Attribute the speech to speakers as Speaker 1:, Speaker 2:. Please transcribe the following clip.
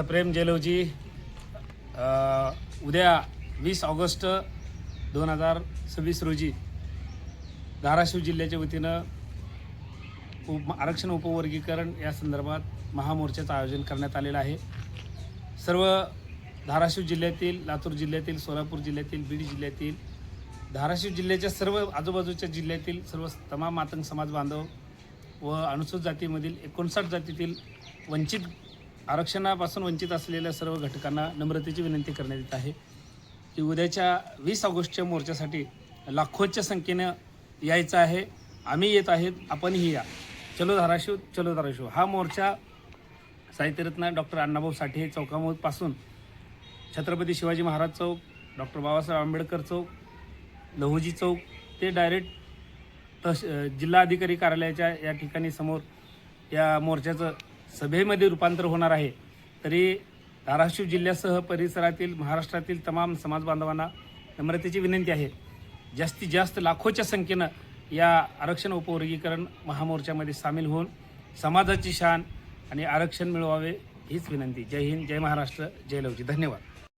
Speaker 1: सप्रेम जेलवजी उद्या 20 ऑगस्ट 2026 रोजी धाराशिव जिल्ह्याच्या वतीनं आरक्षण उपवर्गीकरण या संदर्भात महामोर्चाचं आयोजन करण्यात आलेलं आहे। सर्व धाराशिव जिल्ह्यातील, लातूर जिल्ह्यातील, सोलापूर जिल्ह्यातील, बीड जिल्ह्यातील, धाराशिव जिल्ह्याच्या सर्व आजूबाजूच्या जिल्ह्यातील सर्व तमाम मातंग समाज बांधव व अनुसूचित जातीमधील 59 जातीतील वंचित आरक्षणापासून वंचित असलेल्या सर्व घटकांना नम्रतेची विनंती करण्यात येत आहे की उद्याच्या 20 ऑगस्टच्या मोर्चासाठी लाखोच्या संख्येनं यायचं आहे। आम्ही येत आहेत, आपणही या। चलो धाराशिव, चलो धाराशिव हा मोर्चा साहित्यरत्न डॉक्टर अण्णाभाऊ साठे चौकापासून छत्रपती शिवाजी महाराज चौक, डॉक्टर बाबासाहेब आंबेडकर चौक, लहुजी चौक ते डायरेक्ट जिल्हाधिकारी कार्यालयाच्या या ठिकाणी समोर या मोर्चाचं सभेमध्ये रूपांतर होणार आहे। तरी धाराशिव जिल्ह्यासह परिसरातील महाराष्ट्रातील तमाम समाज बांधवांना नम्रतेची विनंती आहे, जास्तीत जास्त लाखोच्या संख्येनं या आरक्षण उपवर्गीकरण महामोर्चामध्ये सामील होऊन समाजाची शान आणि आरक्षण मिळवावे हीच विनंती। जय हिंद, जय महाराष्ट्र, जय लवजी। धन्यवाद।